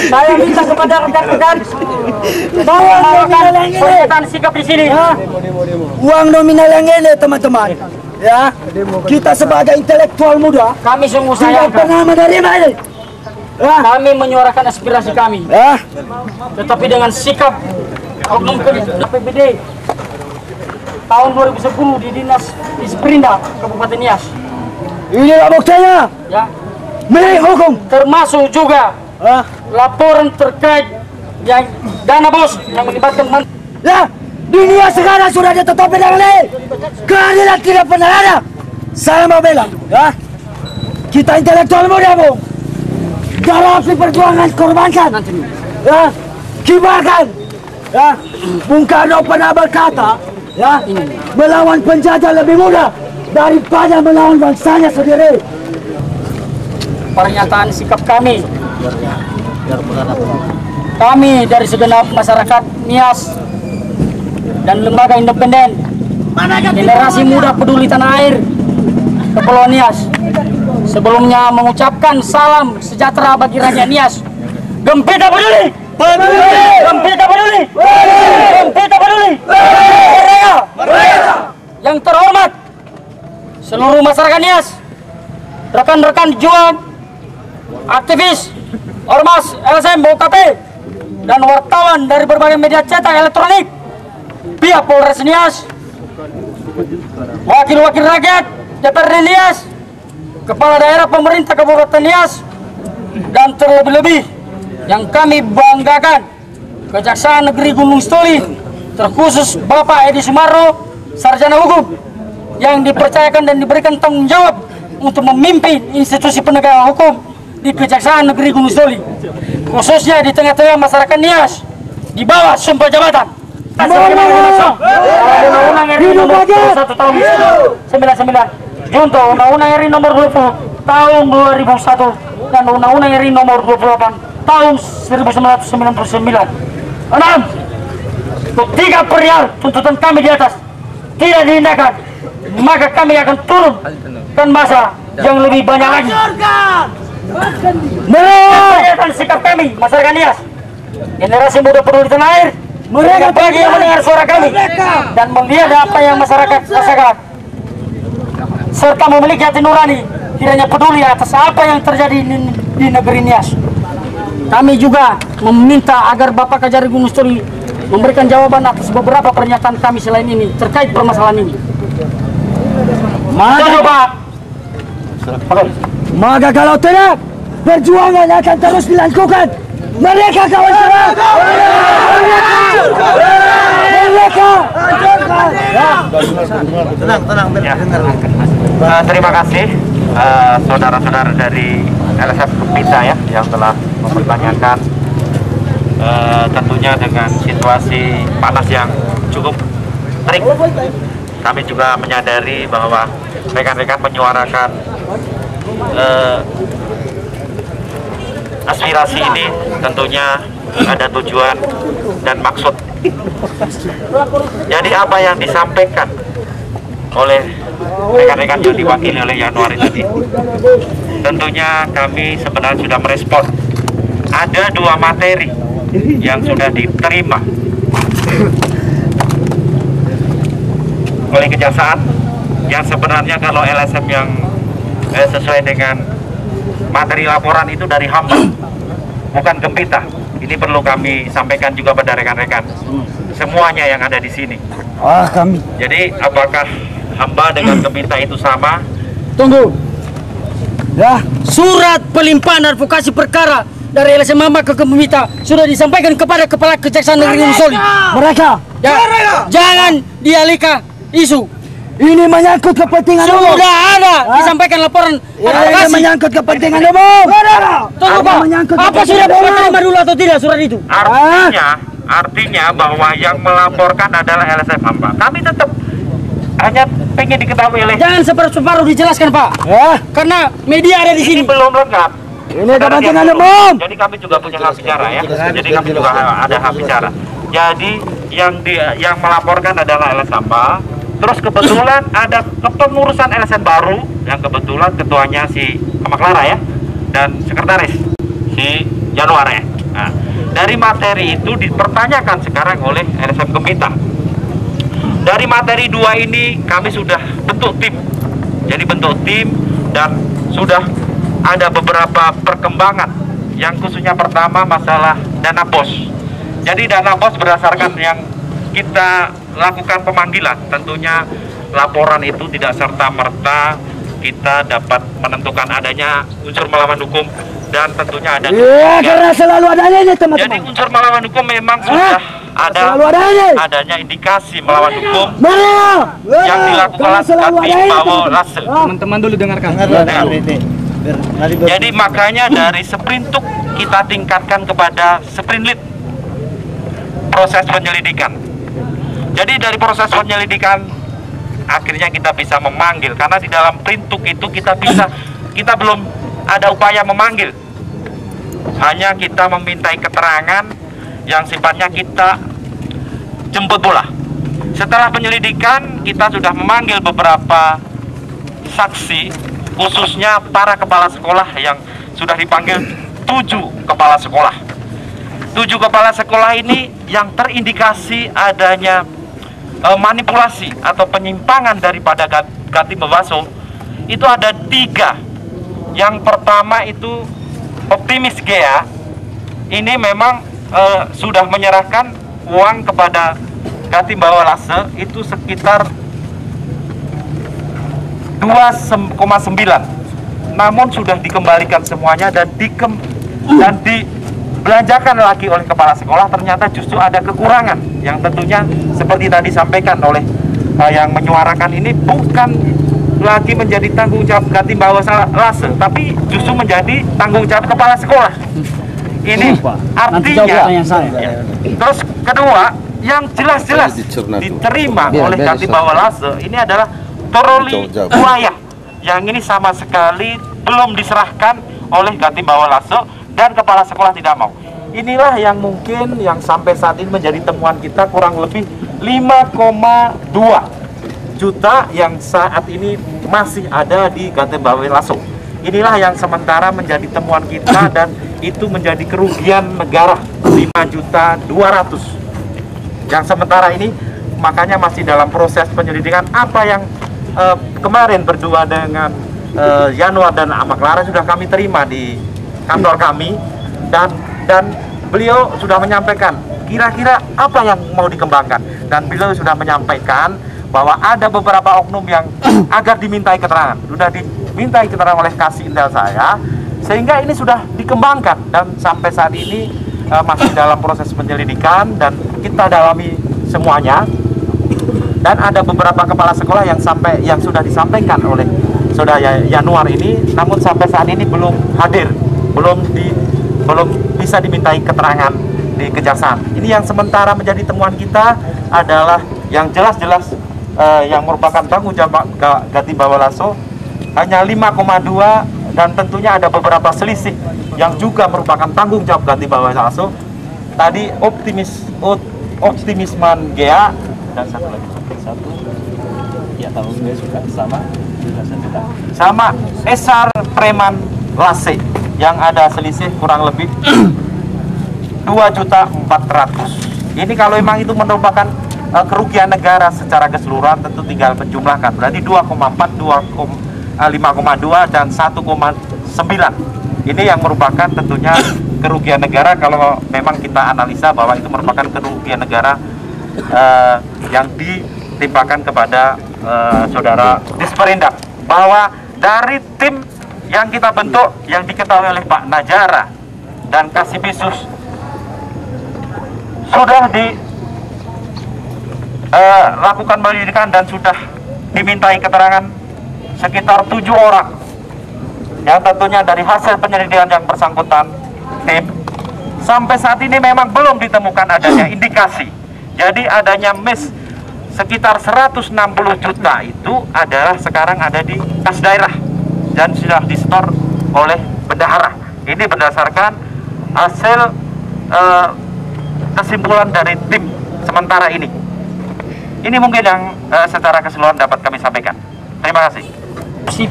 Saya minta kepada rekan-rekan melakukan pernyataan sikap di sini. Uang nominal yang ini teman-teman, ya, kita sebagai intelektual muda, Kami sungguh tidak sayangkan. pernah menerima ini. Ya, Kami menyuarakan aspirasi kami, ya, tetapi dengan sikap oknum APBD tahun 2010 di Dinas Disperindak Kabupaten Nias, inilah buktinya, ya, milik hukum. termasuk juga Ya, laporan terkait yang dana bos yang melibatkan ya, dunia sekarang sudah ditutupi dengan ini. Keadilan tidak pernah ada. Saya mau bilang, ya, kita intelektual muda, Bung. Darah api perjuangan korbankan, ya, kibarkan, ya. Bung Karno pernah berkata, ya, melawan penjajah lebih mudah daripada melawan bangsanya sendiri. pernyataan sikap kami. Kami dari segenap masyarakat Nias dan lembaga independen generasi muda peduli tanah air Kepulauan Nias sebelumnya mengucapkan salam sejahtera bagi rakyat Nias. Gempita peduli, Gempita peduli, Gempita peduli, Merdeka. Yang terhormat seluruh masyarakat Nias, rekan-rekan juang, aktivis, ormas, LSM, BOKP, dan wartawan dari berbagai media cetak elektronik, pihak Polres Nias, wakil-wakil rakyat DPRD Nias, kepala daerah pemerintah Kabupaten Nias, dan terlebih-lebih yang kami banggakan, Kejaksaan Negeri Gunung Sitoli, terkhusus Bapak Edi Sumarno, sarjana hukum, yang dipercayakan dan diberikan tanggung jawab untuk memimpin institusi penegakan hukum di Kejaksaan Negeri Gunung Sitoli, khususnya di tengah-tengah masyarakat Nias, di bawah sumpah jabatan. Undang-Undang RI Nomor 1 Tahun 99, junto Undang-Undang RI Nomor 20 Tahun 2001 dan Undang-Undang RI Nomor 28 Tahun 1999. 6. Ketika perihal tuntutan kami di atas tidak diindahkan, maka kami akan turun dan masa yang lebih banyak lagi. Pernyataan sikap kami, masyarakat Nias, generasi muda peduli tanah air, mereka bagi yang mendengar suara kami dan melihat apa yang masyarakat rasakan, serta memiliki hati nurani, kiranya peduli atas apa yang terjadi di negeri Nias. Kami juga meminta agar Bapak Kajari Gunung Sitoli memberikan jawaban atas beberapa pernyataan kami selain ini terkait permasalahan ini. Maka kalau tidak, perjuangan akan terus dilakukan. Mereka kawan-kawan. Mereka. Tenang. Terima kasih saudara-saudara dari LSM Gempita ya yang telah mempertanyakan tentunya dengan situasi panas yang cukup terik. Kami juga menyadari bahwa rekan-rekan menyuarakan aspirasi ini tentunya ada tujuan dan maksud. Jadi apa yang disampaikan oleh rekan-rekan yang diwakili oleh Januari tadi, tentunya kami sebenarnya sudah merespon. Ada 2 materi yang sudah diterima oleh Kejaksaan yang sebenarnya kalau LSM yang sesuai dengan materi laporan itu dari hamba, bukan Gempita. Ini perlu kami sampaikan juga pada rekan-rekan semuanya yang ada di sini. Kami. Jadi apakah hamba dengan Gempita itu sama? Tunggu. Ya, Surat pelimpahan advokasi perkara dari LSM Hamba ke Gempita sudah disampaikan kepada Kepala Kejaksaan Negeri Gunung Sitoli. mereka. Ya, jangan dialihkan isu. Ini menyangkut kepentingan umum. Sudah ada disampaikan laporan Ini advokasi. menyangkut kepentingan umum. Tunggu Pak, apa sudah Bapak terima dulu atau tidak surat itu? Artinya bahwa yang melaporkan adalah LSM Hamba. Kami tetap hanya pengen diketahui oleh. Jangan separuh-separuh dijelaskan Pak, Ya, karena media ada di Ini sini. belum lengkap. ini kepentingan umum. Jadi kami juga punya hak bicara ya. Jadi kami juga ada hak bicara. Jadi yang melaporkan adalah LSM Hamba. Terus kebetulan ada kepengurusan LSM baru yang kebetulan ketuanya si Amak Lara ya dan sekretaris si Januari. dari materi itu dipertanyakan sekarang oleh LSM Gempita. Dari materi 2 ini kami sudah bentuk tim. Jadi bentuk tim dan sudah ada beberapa perkembangan. Yang khususnya pertama masalah dana BOS. Jadi dana BOS berdasarkan yang kita lakukan pemanggilan, tentunya laporan itu tidak serta-merta kita dapat menentukan adanya unsur melawan hukum dan tentunya ada. Iya, karena selalu adanya ini teman-teman. Jadi unsur melawan hukum memang sudah ada adanya indikasi melawan hukum yang dilakukan Katim Bawo Lase. Teman-teman dulu dengarkan. Jadi makanya dari Sprintuk kita tingkatkan kepada Sprintlit proses penyelidikan. Jadi dari proses penyelidikan akhirnya kita bisa memanggil, karena di dalam Sprintuk itu kita belum ada upaya memanggil, hanya kita memintai keterangan yang sifatnya kita jemput bola. Setelah penyelidikan kita sudah memanggil beberapa saksi, khususnya para kepala sekolah yang sudah dipanggil 7 kepala sekolah. 7 kepala sekolah ini yang terindikasi adanya manipulasi atau penyimpangan daripada Katim Bawaso itu ada 3. Yang pertama itu Optimis Gea, ini memang sudah menyerahkan uang kepada Katim Bawo Lase itu sekitar 2,9, namun sudah dikembalikan semuanya dan dibelanjakan lagi oleh kepala sekolah. Ternyata justru ada kekurangan yang tentunya seperti tadi sampaikan oleh yang menyuarakan ini bukan lagi menjadi tanggung jawab Katim Bawo Lase, tapi justru menjadi tanggung jawab kepala sekolah. Ini artinya ya. Terus kedua, yang jelas-jelas diterima oleh Katim Bawo Lase ini adalah troli buaya yang ini sama sekali belum diserahkan oleh Katim Bawo Lase dan kepala sekolah tidak mau. Inilah yang mungkin yang sampai saat ini menjadi temuan kita, kurang lebih 5,2 juta yang saat ini masih ada di Katim Bawo Lase. Inilah yang sementara menjadi temuan kita dan itu menjadi kerugian negara 5.200.000 yang sementara ini. Makanya masih dalam proses penyelidikan. Apa yang kemarin berdua dengan Yanuar dan Amak Lara sudah kami terima di kantor kami dan beliau sudah menyampaikan kira-kira apa yang mau dikembangkan, dan beliau sudah menyampaikan bahwa ada beberapa oknum yang agar dimintai keterangan, sudah dimintai keterangan oleh Kasih Intel saya, sehingga ini sudah dikembangkan dan sampai saat ini masih dalam proses penyelidikan dan kita dalami semuanya. Dan ada beberapa kepala sekolah yang sudah disampaikan oleh saudara Yanuar ini, namun sampai saat ini belum hadir, belum bisa dimintai keterangan di kejaksaan. Ini yang sementara menjadi temuan kita adalah yang jelas-jelas yang merupakan tanggung jawab Katim Bawo Lase hanya 5,2, dan tentunya ada beberapa selisih yang juga merupakan tanggung jawab Katim Bawo Lase. Tadi Optimisman Gea dan satu lagi ya tahu dia suka sama Esar Preman Lase yang ada selisih kurang lebih 2.400.000. Ini kalau memang itu merupakan kerugian negara secara keseluruhan, tentu tinggal menjumlahkan, berarti 2,4, 5,2 dan 1,9. Ini yang merupakan tentunya kerugian negara kalau memang kita analisa bahwa itu merupakan kerugian negara yang ditimpakan kepada saudara Disperindak. Bahwa dari tim yang kita bentuk, yang diketahui oleh Pak Najara dan Kasibisus, sudah dilakukan penyelidikan dan sudah dimintai keterangan sekitar 7 orang, yang tentunya dari hasil penyelidikan yang bersangkutan tim sampai saat ini memang belum ditemukan adanya indikasi. Jadi adanya miss sekitar 160 juta itu adalah sekarang ada di kas daerah dan sudah disetor oleh bendahara. Ini berdasarkan hasil kesimpulan dari tim sementara ini. Ini mungkin yang secara keseluruhan dapat kami sampaikan. Terima kasih.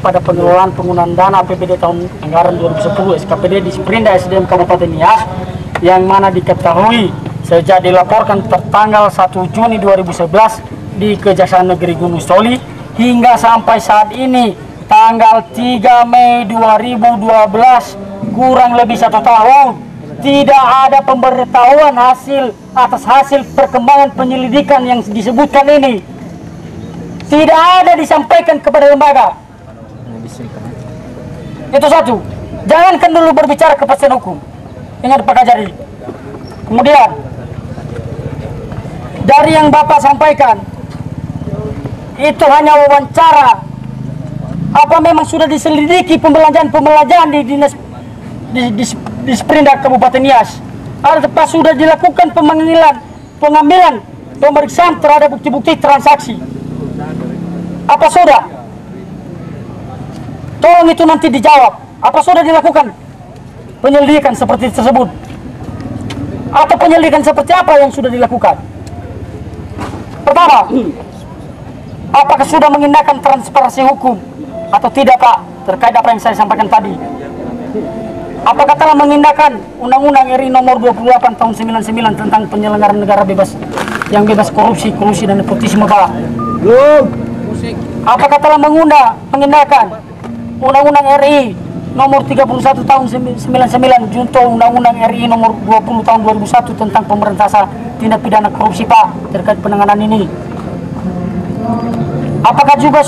Pada pengelolaan penggunaan dana APBD tahun anggaran 2010 SKPD di Sprinda SDM Kabupaten Nias, yang mana diketahui sejak dilaporkan tertanggal 1 Juni 2011 di Kejaksaan Negeri Gunung Stoli hingga sampai saat ini tanggal 3 Mei 2012, kurang lebih 1 tahun, tidak ada pemberitahuan atas hasil perkembangan penyelidikan yang disebutkan ini. Tidak ada disampaikan kepada lembaga. Itu satu. Jangankan dulu berbicara kepastian hukum. Ingat Pak Kajari. Kemudian dari yang Bapak sampaikan itu hanya wawancara. Apa memang sudah diselidiki pembelanjaan di dinas di Sprindak Kabupaten Nias? Atau sudah dilakukan pengambilan pemeriksaan terhadap bukti-bukti transaksi? Apa sudah? Tolong itu nanti dijawab. Apa sudah dilakukan penyelidikan seperti tersebut? Atau penyelidikan seperti apa yang sudah dilakukan? Pertama, apakah sudah mengindahkan transparansi hukum atau tidak, Pak, terkait apa yang saya sampaikan tadi? Apakah telah mengindahkan Undang-Undang RI nomor 28 tahun 99 tentang penyelenggaraan negara yang bebas korupsi dan nepotisme, Pak? Belum. Apakah telah mengindahkan Undang-Undang RI nomor 31 tahun 99 junto Undang-Undang RI nomor 20 tahun 2001 tentang pemberantasan tindak pidana korupsi, Pak, terkait penanganan ini? Apakah juga